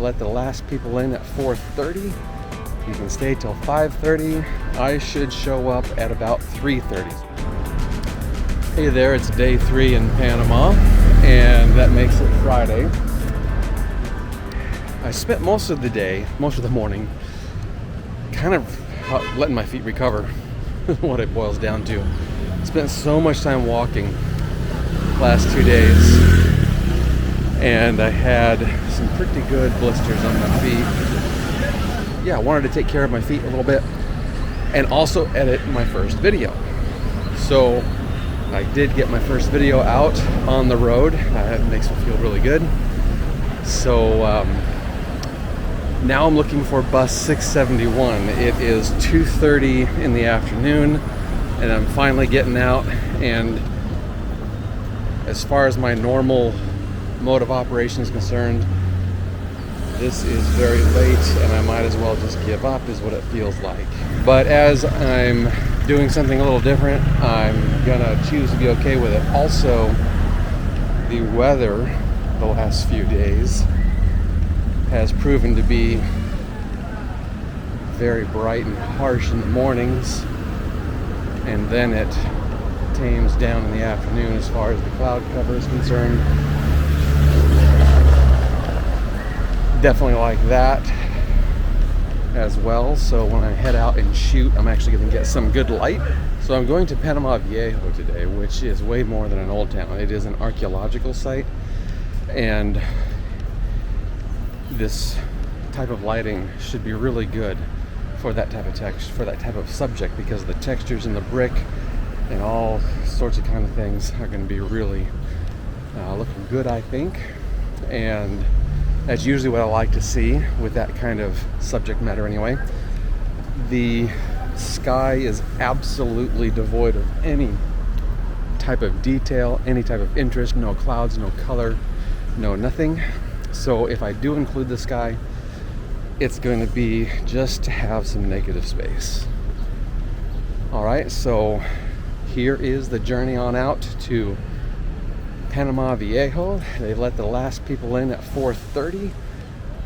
let the last people in at 4:30. You can stay till 5:30. I should show up at about 3:30. Hey there, it's day 3 in Panama, and that makes it Friday. I spent most of the morning, kind of letting my feet recover, what it boils down to. Spent so much time walking last 2 days, and I had some pretty good blisters on my feet. Yeah, I wanted to take care of my feet a little bit and also edit my first video. So I did get my first video out on the road. It makes me feel really good. So now I'm looking for bus 671. It is 2:30 in the afternoon, and I'm finally getting out. And as far as my normal mode of operation is concerned, this is very late, and I might as well just give up, is what it feels like. But as I'm doing something a little different, I'm gonna choose to be okay with it. Also, the weather the last few days has proven to be very bright and harsh in the mornings, and then it tames down in the afternoon as far as the cloud cover is concerned. Definitely like that as well. So when I head out and shoot, I'm actually going to get some good light. So I'm going to Panama Viejo today, which is way more than an old town. It is an archeological site, and this type of lighting should be really good for that type of text, for that type of subject, because the textures in the brick and all sorts of kind of things are going to be really looking good, I think. And that's usually what I like to see with that kind of subject matter anyway. The sky is absolutely devoid of any type of detail, any type of interest, no clouds, no color, no nothing. So if I do include the sky, it's going to be just to have some negative space. All right, so here is the journey on out to Panama Viejo. They let the last people in at 4:30.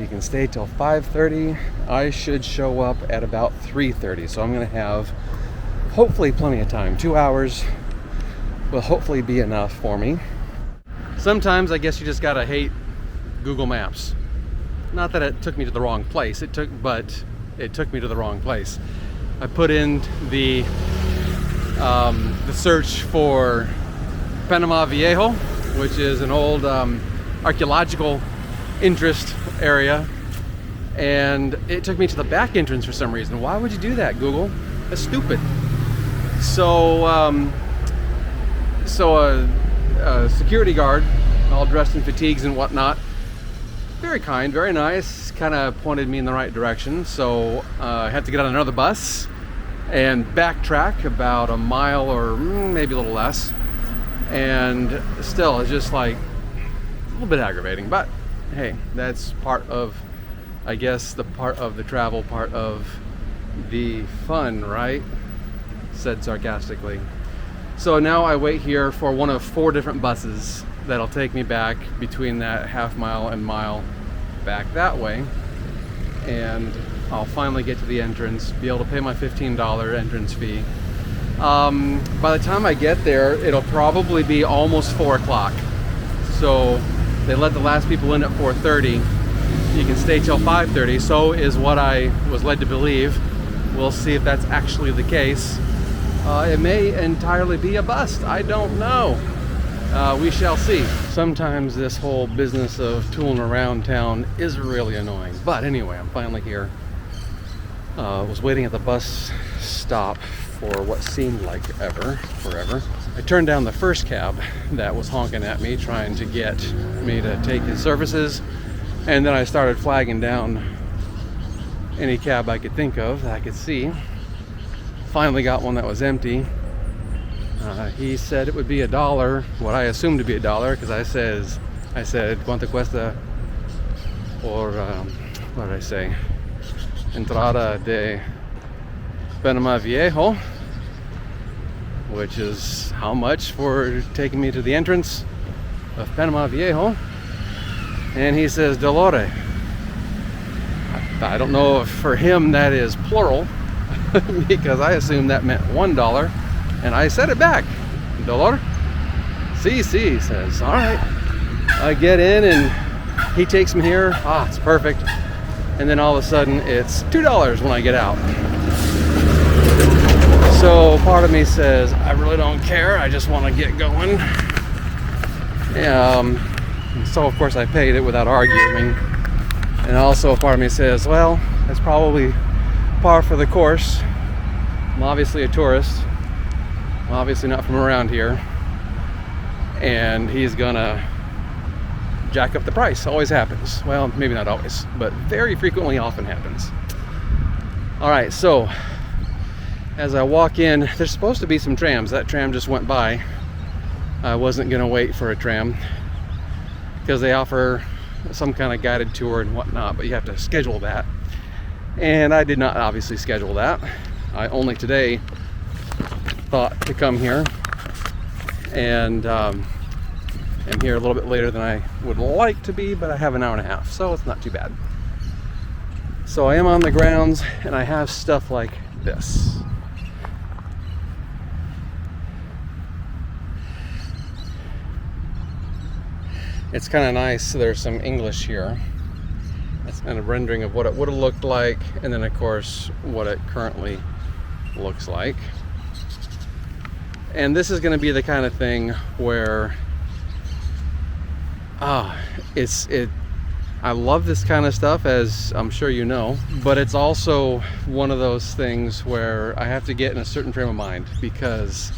You can stay till 5:30. I should show up at about 3:30, so I'm going to have hopefully plenty of time. 2 hours will hopefully be enough for me. Sometimes I guess you just gotta hate Google Maps. Not that it took me to the wrong place, but it took me to the wrong place. I put in the search for Panama Viejo, which is an old archeological interest area, and it took me to the back entrance for some reason. Why would you do that, Google? That's stupid. So a security guard, all dressed in fatigues and whatnot, very kind, very nice, kind of pointed me in the right direction. So I had to get on another bus and backtrack about a mile or maybe a little less. And still, it's just like a little bit aggravating. But hey, that's part of, I guess, the part of the travel, part of the fun, right? Said sarcastically. So now I wait here for one of 4 different buses that'll take me back between that half mile and mile back that way, and I'll finally get to the entrance, be able to pay my $15 entrance fee. By the time I get there, it'll probably be almost 4 o'clock. So they let the last people in at 4:30. You can stay till 5:30, so is what I was led to believe. We'll see if that's actually the case. It may entirely be a bust, I don't know. We shall see. Sometimes this whole business of tooling around town is really annoying. But anyway, I'm finally here. Was waiting at the bus stop for what seemed like forever. I turned down the first cab that was honking at me, trying to get me to take his services. And then I started flagging down any cab I could think of that I could see. Finally got one that was empty. He said it would be $1, what I assumed to be $1, because I said, ¿Cuánto cuesta por, what did I say? Entrada de Panama Viejo, which is how much for taking me to the entrance of Panama Viejo. And he says, $1. I don't know if for him that is plural because I assumed that meant $1, and I said it back, dollar. Sí, sí, he says. All right. I get in and he takes me here. Ah, it's perfect. And then all of a sudden it's $2 when I get out. So part of me says, I really don't care. I just want to get going. So of course I paid it without arguing. And also part of me says, well, that's probably par for the course. I'm obviously a tourist. I'm obviously not from around here. And he's gonna jack up the price. Always happens. Well, maybe not always, but very frequently often happens. All right, so as I walk in, there's supposed to be some trams. That tram just went by. I wasn't gonna wait for a tram because they offer some kind of guided tour and whatnot, but you have to schedule that. And I did not obviously schedule that. I only today thought to come here, and I'm here a little bit later than I would like to be, but I have an hour and a half, so it's not too bad. So I am on the grounds and I have stuff like this. It's kind of nice. There's some English here. That's kind of rendering of what it would have looked like, and then of course what it currently looks like. And this is going to be the kind of thing where I love this kind of stuff, as I'm sure you know, but it's also one of those things where I have to get in a certain frame of mind, because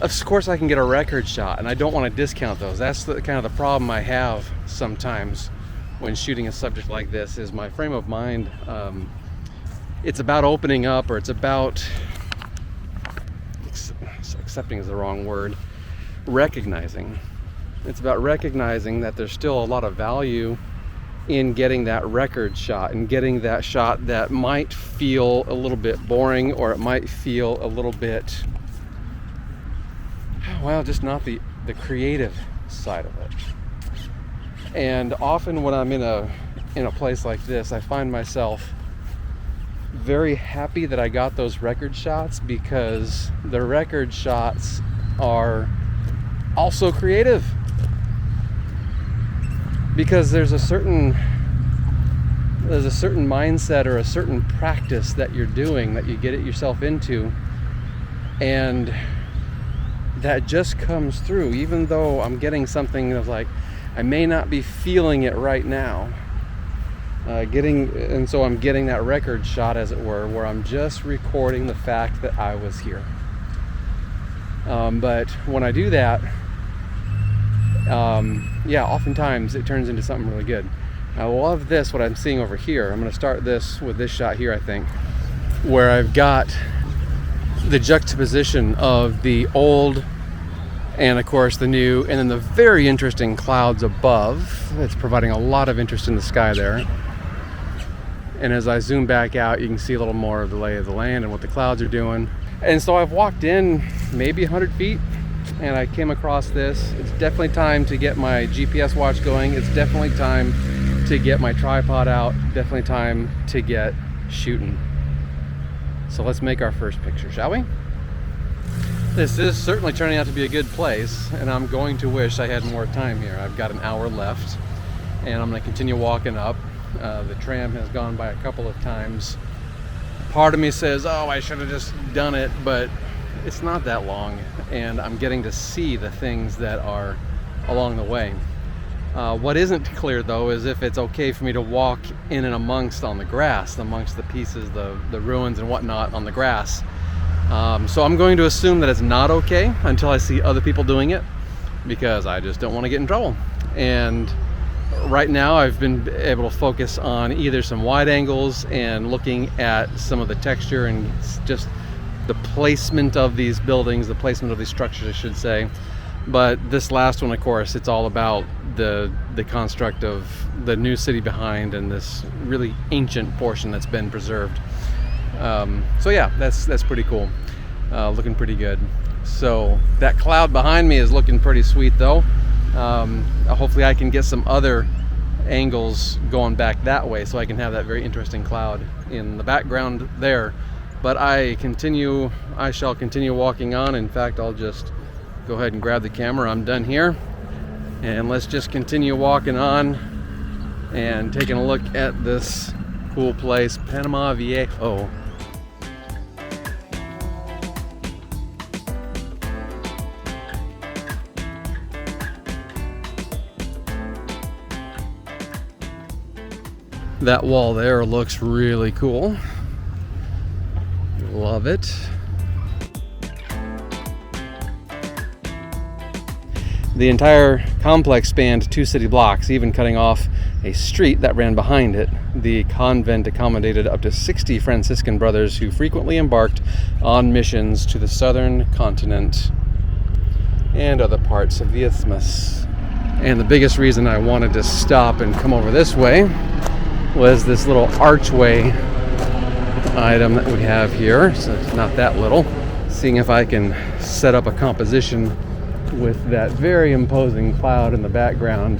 of course I can get a record shot and I don't want to discount those. That's the kind of the problem I have sometimes when shooting a subject like this, is my frame of mind. It's about opening up, or it's about accepting is the wrong word, recognizing. It's about recognizing that there's still a lot of value in getting that record shot, and getting that shot that might feel a little bit boring, or it might feel a little bit, well, just not the creative side of it. And often when I'm in a place like this, I find myself very happy that I got those record shots, because the record shots are also creative. Because there's a certain mindset or a certain practice that you're doing, that you get it yourself into, and that just comes through, even though I'm getting something that's like, I may not be feeling it right now. And so I'm getting that record shot, as it were, where I'm just recording the fact that I was here. But when I do that, oftentimes it turns into something really good. I love this, what I'm seeing over here. I'm going to start this with this shot here, I think, where I've got the juxtaposition of the old and of course the new, and then the very interesting clouds above. It's providing a lot of interest in the sky there. And as I zoom back out, you can see a little more of the lay of the land and what the clouds are doing. And so I've walked in maybe 100 feet and I came across this. It's definitely time to get my GPS watch going. It's definitely time to get my tripod out. Definitely time to get shooting. So let's make our first picture, shall we? This is certainly turning out to be a good place, and I'm going to wish I had more time here. I've got an hour left, and I'm going to continue walking up. The tram has gone by a couple of times. Part of me says, oh, I should have just done it, but it's not that long, and I'm getting to see the things that are along the way. What isn't clear, though, is if it's okay for me to walk in and amongst on the grass, amongst the pieces, the ruins and whatnot on the grass. So I'm going to assume that it's not okay until I see other people doing it, because I just don't want to get in trouble. And right now I've been able to focus on either some wide angles and looking at some of the texture and just the placement of these buildings, the placement of these structures, I should say. But this last one, of course, it's all about the construct of the new city behind and this really ancient portion that's been preserved. So yeah, that's pretty cool. Looking pretty good. So that cloud behind me is looking pretty sweet, though. Hopefully I can get some other angles going back that way, so I can have that very interesting cloud in the background there. But I shall continue walking on. In fact, I'll just go ahead and grab the camera. I'm done here, and let's just continue walking on and taking a look at this cool place, Panama Viejo. That wall there looks really cool. Love it. The entire complex spanned 2 city blocks, even cutting off a street that ran behind it. The convent accommodated up to 60 Franciscan brothers who frequently embarked on missions to the southern continent and other parts of the isthmus. And the biggest reason I wanted to stop and come over this way was this little archway item that we have here. So it's not that little. Seeing if I can set up a composition with that very imposing cloud in the background.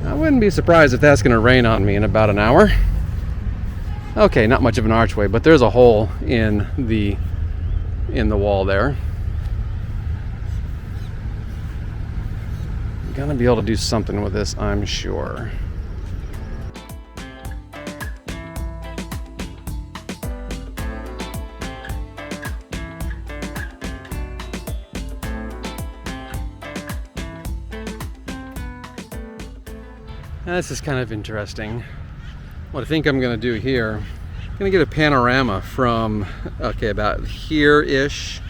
I wouldn't be surprised if that's going to rain on me in about an hour. Okay, not much of an archway, but there's a hole in the wall there. I'm gonna be able to do something with this, I'm sure. Now, this is kind of interesting. What I think I'm going to do here, I'm going to get a panorama from, okay, about here-ish,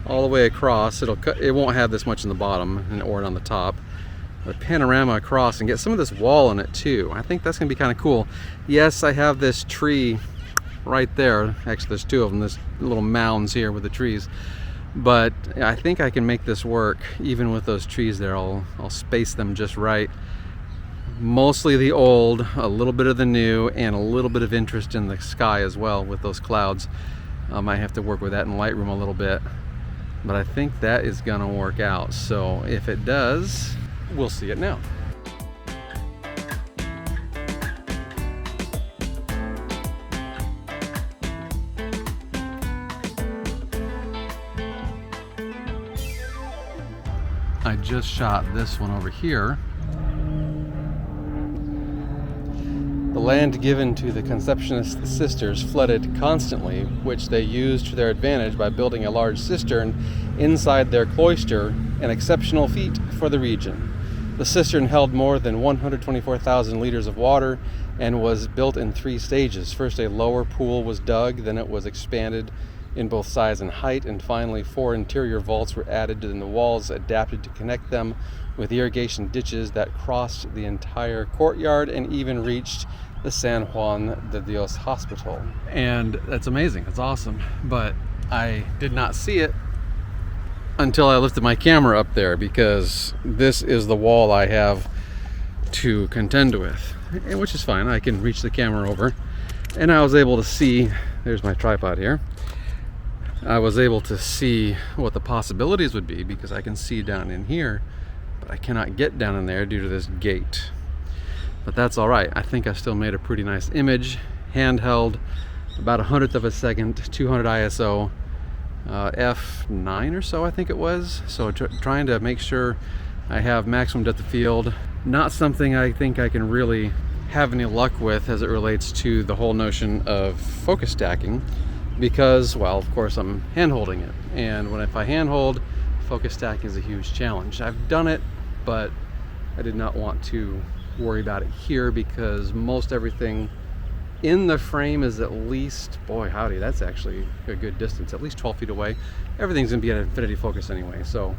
all the way across. It won't have this much in the bottom or on the top. But panorama across and get some of this wall in it too. I think that's going to be kind of cool. Yes, I have this tree right there. Actually, there's 2 of them. There's little mounds here with the trees. But I think I can make this work even with those trees there. I'll space them just right. Mostly the old, a little bit of the new, and a little bit of interest in the sky as well with those clouds. I might have to work with that in Lightroom a little bit, but I think that is gonna work out. So if it does, we'll see it now. I just shot this one over here. The land given to the Conceptionist sisters flooded constantly, which they used to their advantage by building a large cistern inside their cloister, an exceptional feat for the region. The cistern held more than 124,000 liters of water and was built in 3 stages. First, a lower pool was dug, then it was expanded in both size and height, and finally 4 interior vaults were added, and the walls adapted to connect them with irrigation ditches that crossed the entire courtyard and even reached the San Juan de Dios Hospital. And that's amazing, it's awesome, but I did not see it until I lifted my camera up there, because this is the wall I have to contend with, which is fine. I can reach the camera over, and I was able to see, there's my tripod here, I was able to see what the possibilities would be, because I can see down in here, but I cannot get down in there due to this gate. But that's all right. I think I still made a pretty nice image, handheld, about 1/100th of a second, 200 ISO, f9 or so I think it was. So trying to make sure I have maximum depth of field. Not something I think I can really have any luck with as it relates to the whole notion of focus stacking, because, well, of course I'm hand holding it, and if I hand hold, focus stacking is a huge challenge. I've done it, but I did not want to worry about it here, because most everything in the frame is at least, boy howdy, that's actually a good distance, at least 12 feet away. Everything's gonna be at infinity focus anyway, so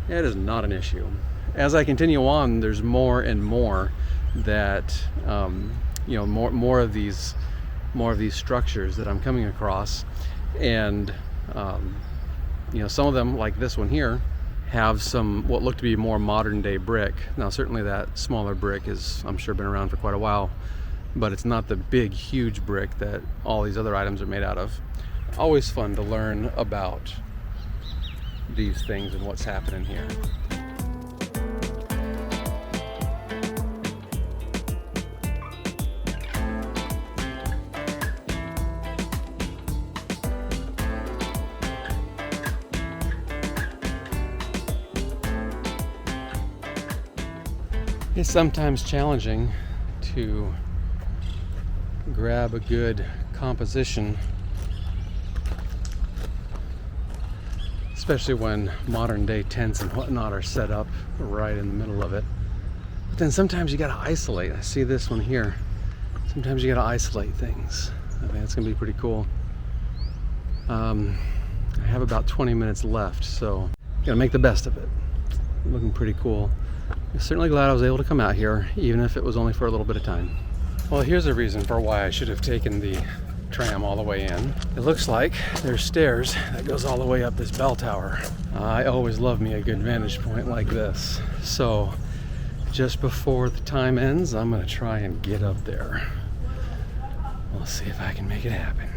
it is not an issue. As I continue on, there's more and more that more of these structures that I'm coming across, and some of them, like this one here, have some what look to be more modern day brick. Now certainly that smaller brick is, I'm sure, been around for quite a while, but it's not the big huge brick that all these other items are made out of. Always fun to learn about these things and what's happening here. It's sometimes challenging to grab a good composition, especially when modern day tents and whatnot are set up right in the middle of it. But then sometimes you gotta isolate. I see this one here. Sometimes you gotta isolate things. I think it's gonna be pretty cool. I have about 20 minutes left, so gotta make the best of it. Looking pretty cool. I'm certainly glad I was able to come out here, even if it was only for a little bit of time. Well, here's a reason for why I should have taken the tram all the way in. It looks like there's stairs that goes all the way up this bell tower. I always love me a good vantage point like this. So just before the time ends, I'm gonna try and get up there. We'll see if I can make it happen.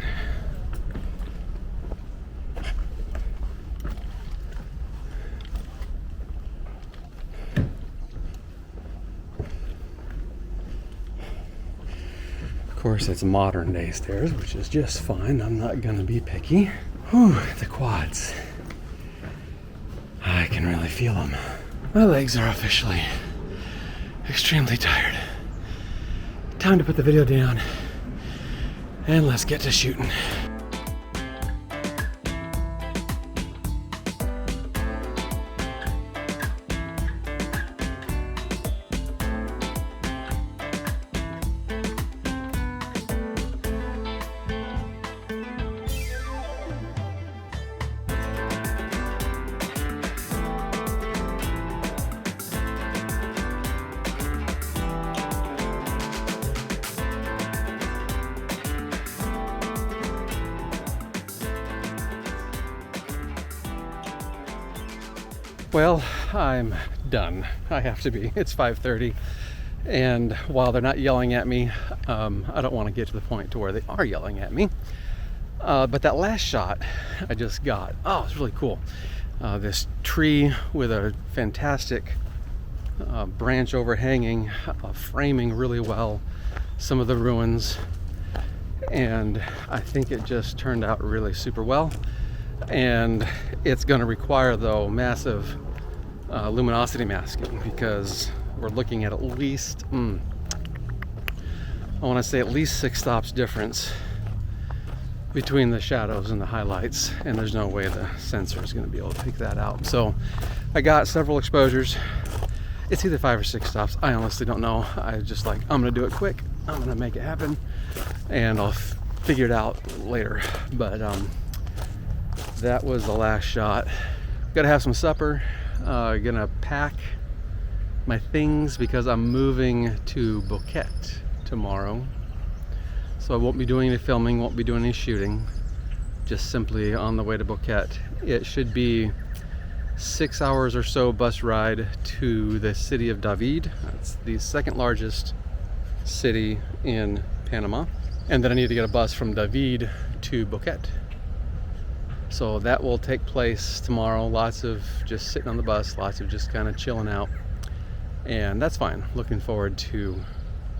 Of course, it's modern day stairs, which is just fine. I'm not gonna be picky. Whew, the quads. I can really feel them. My legs are officially extremely tired. Time to put the video down and let's get to shooting. Well, I'm done. I have to be. It's 5:30, and while they're not yelling at me, I don't want to get to the point to where they are yelling at me. But that last shot I just got, oh, it's really cool. This tree with a fantastic branch overhanging, framing really well some of the ruins, and I think it just turned out really super well. And it's going to require, though, massive luminosity masking, because we're looking at least, I want to say at least 6 stops difference between the shadows and the highlights, and there's no way the sensor is going to be able to pick that out. So I got several exposures. It's either 5 or 6 stops. I honestly don't know. I just like, I'm going to do it quick. I'm going to make it happen, and I'll figure it out later. But that was the last shot. Gotta have some supper. Gonna pack my things because I'm moving to Boquete tomorrow. So I won't be doing any filming, won't be doing any shooting. Just simply on the way to Boquete. It should be 6 hours or so bus ride to the city of David. That's the second largest city in Panama. And then I need to get a bus from David to Boquete. So that will take place tomorrow. Lots of just sitting on the bus, lots of just kind of chilling out. And that's fine. Looking forward to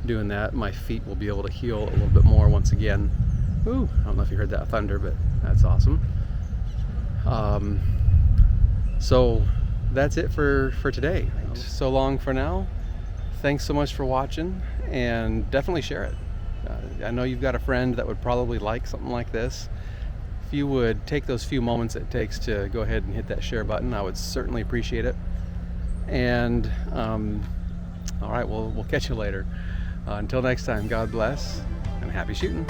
doing that. My feet will be able to heal a little bit more once again. Ooh, I don't know if you heard that thunder, but that's awesome. So that's it for today. So long for now. Thanks so much for watching, and definitely share it. I know you've got a friend that would probably like something like this. If you would take those few moments it takes to go ahead and hit that share button, I would certainly appreciate it. And all right, we'll catch you later. Until next time, God bless and happy shooting.